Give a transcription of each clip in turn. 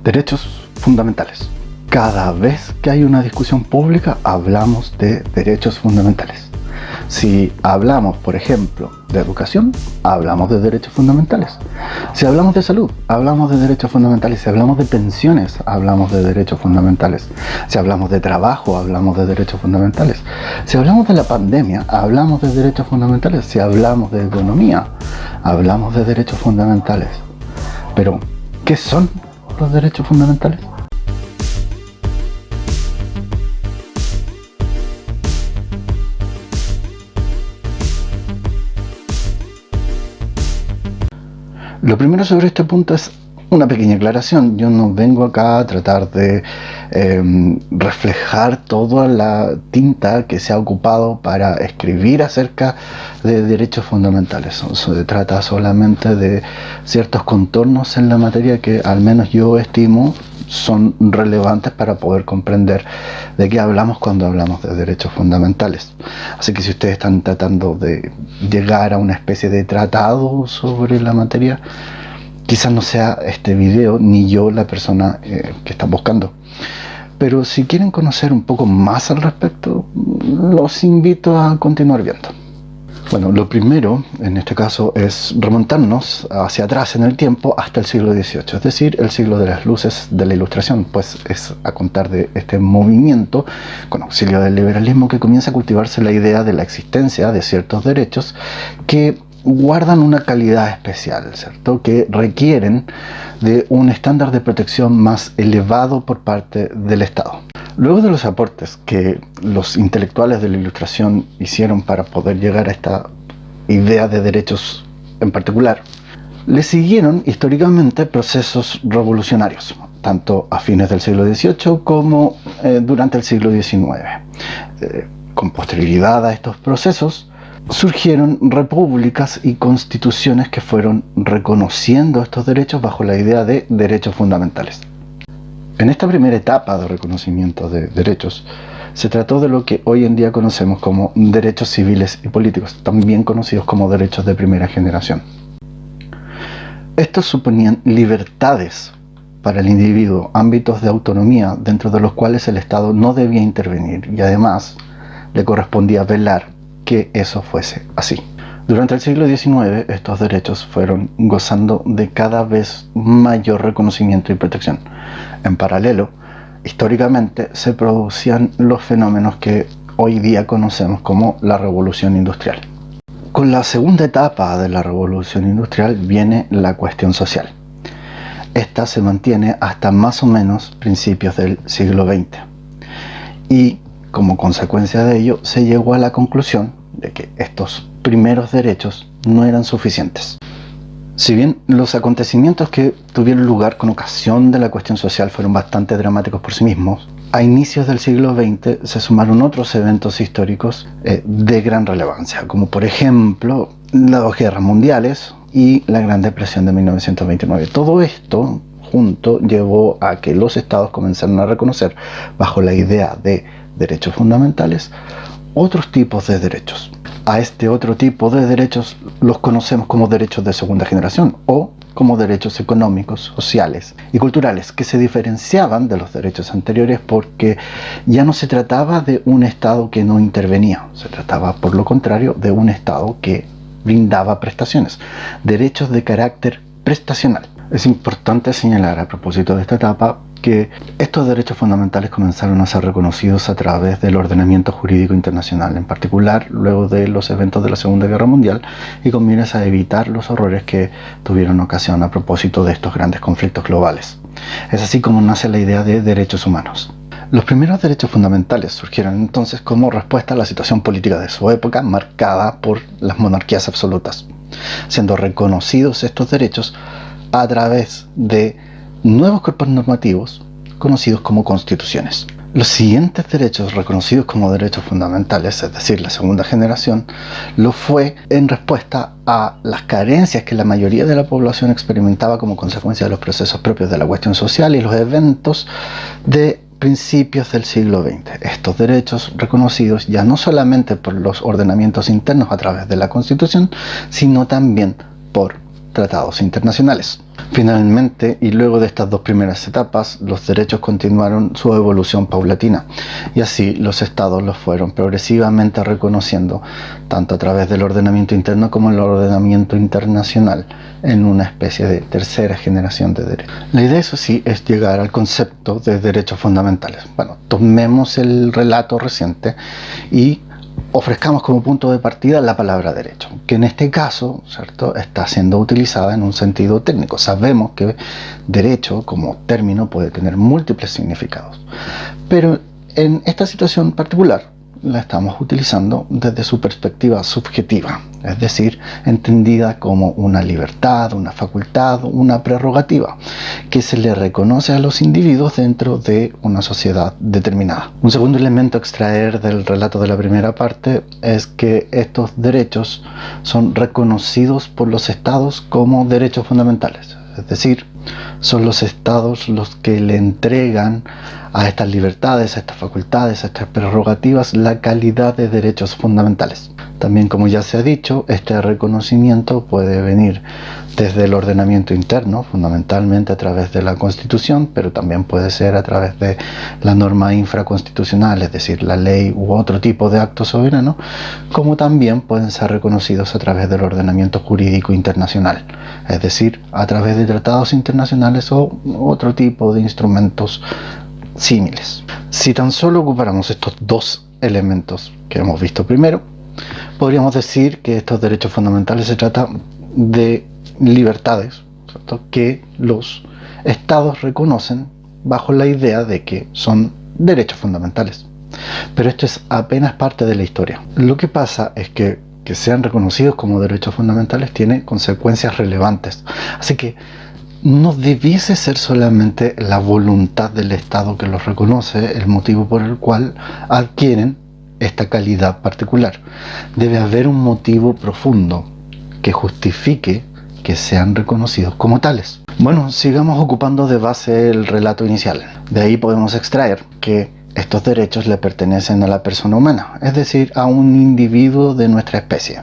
Derechos fundamentales. Cada vez que hay una discusión pública hablamos de derechos fundamentales. Si hablamos, por ejemplo, de educación, hablamos de derechos fundamentales. Si hablamos de salud, hablamos de derechos fundamentales. Si hablamos de pensiones, hablamos de derechos fundamentales. Si hablamos de trabajo, hablamos de derechos fundamentales. Si hablamos de la pandemia, hablamos de derechos fundamentales. Si hablamos de economía, hablamos de derechos fundamentales. Pero, ¿qué son los derechos fundamentales? Lo primero sobre este punto es una pequeña aclaración. Yo no vengo acá a tratar de reflejar toda la tinta que se ha ocupado para escribir acerca de derechos fundamentales. Se trata solamente de ciertos contornos en la materia que al menos yo estimo son relevantes para poder comprender de qué hablamos cuando hablamos de derechos fundamentales. Así que si ustedes están tratando de llegar a una especie de tratado sobre la materia, quizás no sea este video ni yo la persona que están buscando. Pero si quieren conocer un poco más al respecto, los invito a continuar viendo. Bueno, lo primero en este caso es remontarnos hacia atrás en el tiempo hasta el siglo XVIII, es decir, el siglo de las luces de la Ilustración, pues es a contar de este movimiento con auxilio del liberalismo que comienza a cultivarse la idea de la existencia de ciertos derechos que guardan una calidad especial, ¿cierto? Que requieren de un estándar de protección más elevado por parte del Estado. Luego de los aportes que los intelectuales de la Ilustración hicieron para poder llegar a esta idea de derechos en particular, le siguieron históricamente procesos revolucionarios, tanto a fines del siglo XVIII como durante el siglo XIX. Con posterioridad a estos procesos, surgieron repúblicas y constituciones que fueron reconociendo estos derechos bajo la idea de derechos fundamentales. En esta primera etapa de reconocimiento de derechos, se trató de lo que hoy en día conocemos como derechos civiles y políticos, también conocidos como derechos de primera generación. Estos suponían libertades para el individuo, ámbitos de autonomía dentro de los cuales el Estado no debía intervenir y además le correspondía velar que eso fuese así. Durante el siglo XIX, estos derechos fueron gozando de cada vez mayor reconocimiento y protección. En paralelo, históricamente se producían los fenómenos que hoy día conocemos como la Revolución Industrial. Con la segunda etapa de la Revolución Industrial viene la cuestión social. Esta se mantiene hasta más o menos principios del siglo XX. Y como consecuencia de ello, se llegó a la conclusión de que estos primeros derechos no eran suficientes. Si bien los acontecimientos que tuvieron lugar con ocasión de la cuestión social fueron bastante dramáticos por sí mismos, a inicios del siglo XX se sumaron otros eventos históricos de gran relevancia, como por ejemplo las dos guerras mundiales y la Gran Depresión de 1929. Todo esto junto llevó a que los estados comenzaron a reconocer, bajo la idea de derechos fundamentales, otros tipos de derechos. A este otro tipo de derechos los conocemos como derechos de segunda generación o como derechos económicos, sociales y culturales, que se diferenciaban de los derechos anteriores porque ya no se trataba de un Estado que no intervenía, se trataba por lo contrario de un Estado que brindaba prestaciones, derechos de carácter prestacional. Es importante señalar a propósito de esta etapa que estos derechos fundamentales comenzaron a ser reconocidos a través del ordenamiento jurídico internacional, en particular luego de los eventos de la Segunda Guerra Mundial, y con miras a evitar los horrores que tuvieron ocasión a propósito de estos grandes conflictos globales. Es así como nace la idea de derechos humanos. Los primeros derechos fundamentales surgieron entonces como respuesta a la situación política de su época, marcada por las monarquías absolutas, siendo reconocidos estos derechos a través de nuevos cuerpos normativos conocidos como constituciones. Los siguientes derechos reconocidos como derechos fundamentales, es decir, la segunda generación, lo fue en respuesta a las carencias que la mayoría de la población experimentaba como consecuencia de los procesos propios de la cuestión social y los eventos de principios del siglo XX. Estos derechos reconocidos ya no solamente por los ordenamientos internos a través de la Constitución, sino también por tratados internacionales. Finalmente, y luego de estas dos primeras etapas, los derechos continuaron su evolución paulatina, y así los estados los fueron progresivamente reconociendo, tanto a través del ordenamiento interno como el ordenamiento internacional, en una especie de tercera generación de derechos. La idea, eso sí, es llegar al concepto de derechos fundamentales. Bueno, tomemos el relato reciente y ofrezcamos como punto de partida la palabra derecho, que en este caso, ¿cierto?, está siendo utilizada en un sentido técnico. Sabemos que derecho como término puede tener múltiples significados, pero en esta situación particular la estamos utilizando desde su perspectiva subjetiva, es decir, entendida como una libertad, una facultad, una prerrogativa que se le reconoce a los individuos dentro de una sociedad determinada. Un segundo elemento a extraer del relato de la primera parte es que estos derechos son reconocidos por los estados como derechos fundamentales, es decir, son los estados los que le entregan a estas libertades, a estas facultades, a estas prerrogativas la calidad de derechos fundamentales. También, como ya se ha dicho, este reconocimiento puede venir desde el ordenamiento interno, fundamentalmente a través de la Constitución, pero también puede ser a través de la norma infraconstitucional, es decir, la ley u otro tipo de acto soberano, como también pueden ser reconocidos a través del ordenamiento jurídico internacional, es decir, a través de tratados internacionales o otro tipo de instrumentos símiles. Si tan solo ocupáramos estos dos elementos que hemos visto primero, podríamos decir que estos derechos fundamentales se tratan de libertades, ¿cierto?, que los estados reconocen bajo la idea de que son derechos fundamentales. Pero esto es apenas parte de la historia. Lo que pasa es que sean reconocidos como derechos fundamentales tiene consecuencias relevantes. Así que no debiese ser solamente la voluntad del Estado que los reconoce el motivo por el cual adquieren esta calidad particular. Debe haber un motivo profundo que justifique que sean reconocidos como tales. Bueno, sigamos ocupando de base el relato inicial. De ahí podemos extraer que estos derechos le pertenecen a la persona humana, es decir, a un individuo de nuestra especie.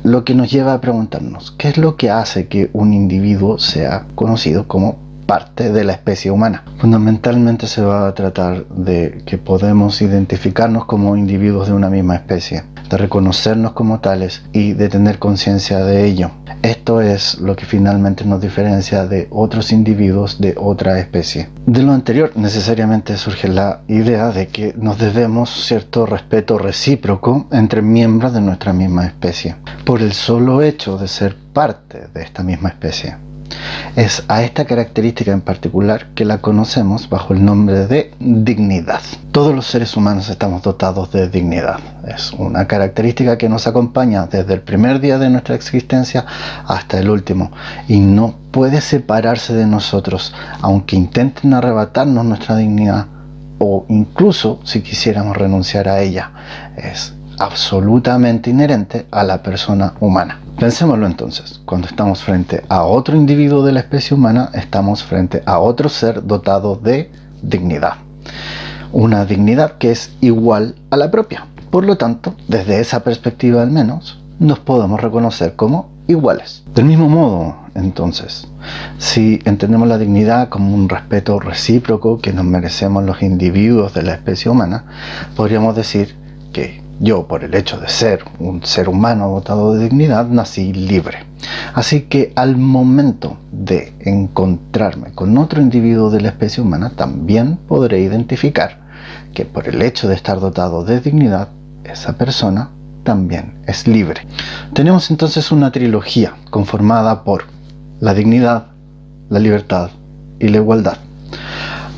Lo que nos lleva a preguntarnos, ¿qué es lo que hace que un individuo sea conocido como parte de la especie humana? Fundamentalmente se va a tratar de que podemos identificarnos como individuos de una misma especie, de reconocernos como tales y de tener conciencia de ello. Esto es lo que finalmente nos diferencia de otros individuos de otra especie. De lo anterior necesariamente surge la idea de que nos debemos cierto respeto recíproco entre miembros de nuestra misma especie, por el solo hecho de ser parte de esta misma especie. Es a esta característica en particular que la conocemos bajo el nombre de dignidad. Todos los seres humanos estamos dotados de dignidad. Es una característica que nos acompaña desde el primer día de nuestra existencia hasta el último y no puede separarse de nosotros, aunque intenten arrebatarnos nuestra dignidad o incluso si quisiéramos renunciar a ella. Es absolutamente inherente a la persona humana. Pensémoslo entonces, cuando estamos frente a otro individuo de la especie humana, estamos frente a otro ser dotado de dignidad. Una dignidad que es igual a la propia. Por lo tanto, desde esa perspectiva al menos, nos podemos reconocer como iguales. Del mismo modo, entonces, si entendemos la dignidad como un respeto recíproco que nos merecemos los individuos de la especie humana, podríamos decir que yo, por el hecho de ser un ser humano dotado de dignidad, nací libre. Así que al momento de encontrarme con otro individuo de la especie humana, también podré identificar que por el hecho de estar dotado de dignidad, esa persona también es libre. Tenemos entonces una trilogía conformada por la dignidad, la libertad y la igualdad.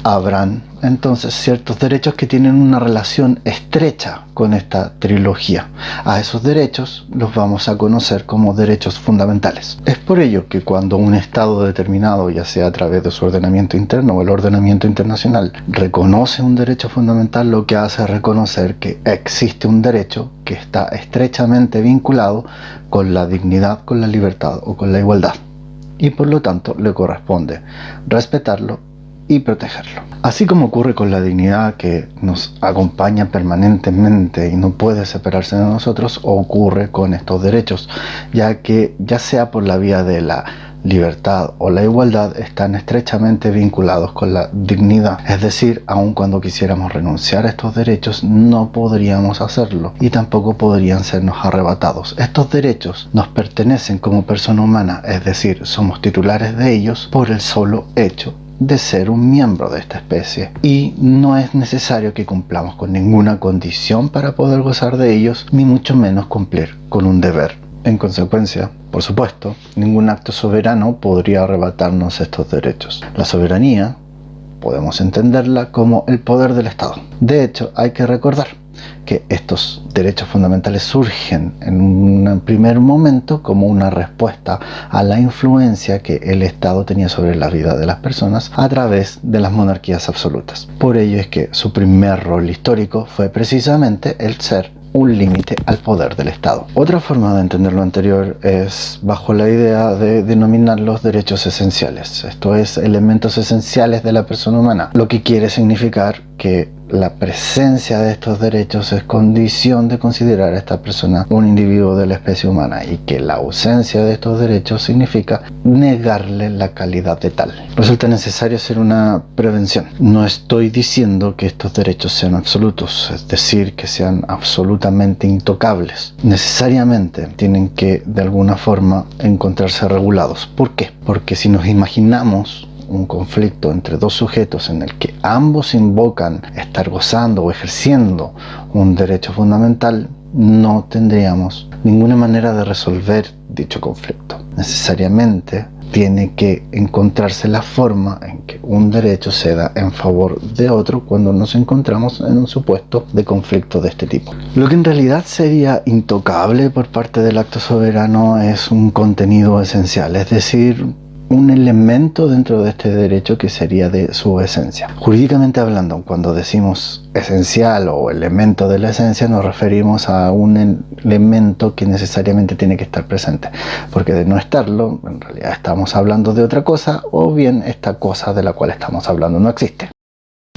Habrán entonces ciertos derechos que tienen una relación estrecha con esta trilogía. A esos derechos los vamos a conocer como derechos fundamentales. Es por ello que cuando un Estado determinado, ya sea a través de su ordenamiento interno o el ordenamiento internacional, reconoce un derecho fundamental, lo que hace es reconocer que existe un derecho que está estrechamente vinculado con la dignidad, con la libertad o con la igualdad. Y por lo tanto le corresponde respetarlo y protegerlo. Así como ocurre con la dignidad que nos acompaña permanentemente y no puede separarse de nosotros, ocurre con estos derechos, ya que ya sea por la vía de la libertad o la igualdad están estrechamente vinculados con la dignidad. Es decir, aun cuando quisiéramos renunciar a estos derechos, no podríamos hacerlo y tampoco podrían sernos arrebatados. Estos derechos nos pertenecen como persona humana, es decir, somos titulares de ellos por el solo hecho de ser un miembro de esta especie, y no es necesario que cumplamos con ninguna condición para poder gozar de ellos, ni mucho menos cumplir con un deber. En consecuencia, por supuesto, ningún acto soberano podría arrebatarnos estos derechos. La soberanía podemos entenderla como el poder del Estado. De hecho, hay que recordar que estos derechos fundamentales surgen en un primer momento como una respuesta a la influencia que el Estado tenía sobre la vida de las personas a través de las monarquías absolutas. Por ello es que su primer rol histórico fue precisamente el ser un límite al poder del Estado. Otra forma de entender lo anterior es bajo la idea de denominar los derechos esenciales, esto es, elementos esenciales de la persona humana, lo que quiere significar que la presencia de estos derechos es condición de considerar a esta persona un individuo de la especie humana, y que la ausencia de estos derechos significa negarle la calidad de tal. Resulta necesario hacer una prevención. No estoy diciendo que estos derechos sean absolutos, es decir, que sean absolutamente intocables. Necesariamente tienen que de alguna forma encontrarse regulados. ¿Por qué? Porque si nos imaginamos un conflicto entre dos sujetos en el que ambos invocan estar gozando o ejerciendo un derecho fundamental, no tendríamos ninguna manera de resolver dicho conflicto. Necesariamente tiene que encontrarse la forma en que un derecho se da en favor de otro cuando nos encontramos en un supuesto de conflicto de este tipo. Lo que en realidad sería intocable por parte del acto soberano es un contenido esencial, es decir, un elemento dentro de este derecho que sería de su esencia. Jurídicamente hablando, cuando decimos esencial o elemento de la esencia, nos referimos a un elemento que necesariamente tiene que estar presente, porque de no estarlo, en realidad estamos hablando de otra cosa, o bien esta cosa de la cual estamos hablando no existe.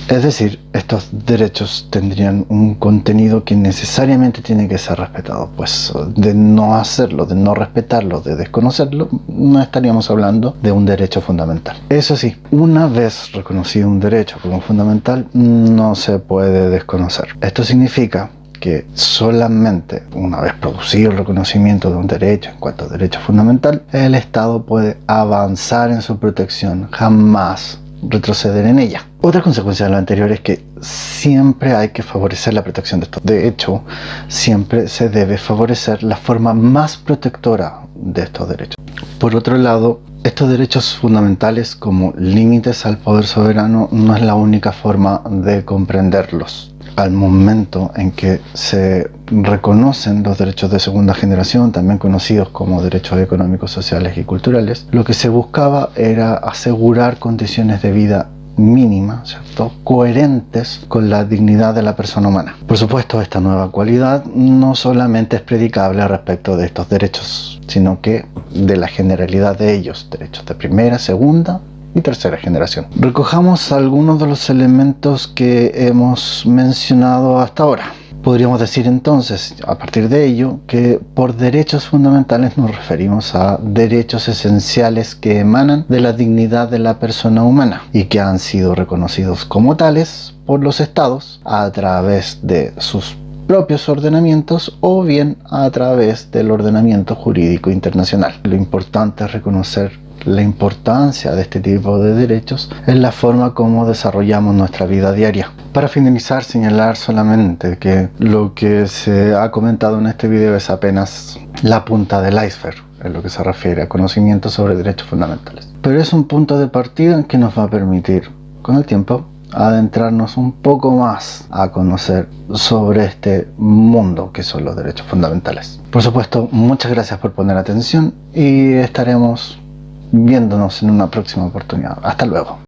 Es decir, estos derechos tendrían un contenido que necesariamente tiene que ser respetado, pues de no hacerlo, de no respetarlo, de desconocerlo, no estaríamos hablando de un derecho fundamental. Eso sí, una vez reconocido un derecho como fundamental, no se puede desconocer. Esto significa que solamente una vez producido el reconocimiento de un derecho en cuanto a derecho fundamental, el Estado puede avanzar en su protección, jamás retroceder en ella. Otra consecuencia de lo anterior es que siempre hay que favorecer la protección de estos. De hecho, siempre se debe favorecer la forma más protectora de estos derechos. Por otro lado, estos derechos fundamentales como límites al poder soberano no es la única forma de comprenderlos. Al momento en que se reconocen los derechos de segunda generación, también conocidos como derechos económicos, sociales y culturales, lo que se buscaba era asegurar condiciones de vida mínimas, ¿cierto?, coherentes con la dignidad de la persona humana. Por supuesto, esta nueva cualidad no solamente es predicable respecto de estos derechos, sino que de la generalidad de ellos, derechos de primera, segunda y tercera generación. Recojamos algunos de los elementos que hemos mencionado hasta ahora. Podríamos decir entonces, a partir de ello, que por derechos fundamentales nos referimos a derechos esenciales que emanan de la dignidad de la persona humana y que han sido reconocidos como tales por los estados a través de sus propios ordenamientos o bien a través del ordenamiento jurídico internacional. Lo importante es reconocer la importancia de este tipo de derechos en la forma como desarrollamos nuestra vida diaria. Para finalizar, señalar solamente que lo que se ha comentado en este video es apenas la punta del iceberg en lo que se refiere a conocimiento sobre derechos fundamentales. Pero es un punto de partida que nos va a permitir, con el tiempo, adentrarnos un poco más a conocer sobre este mundo que son los derechos fundamentales. Por supuesto, muchas gracias por poner atención y estaremos viéndonos en una próxima oportunidad. Hasta luego.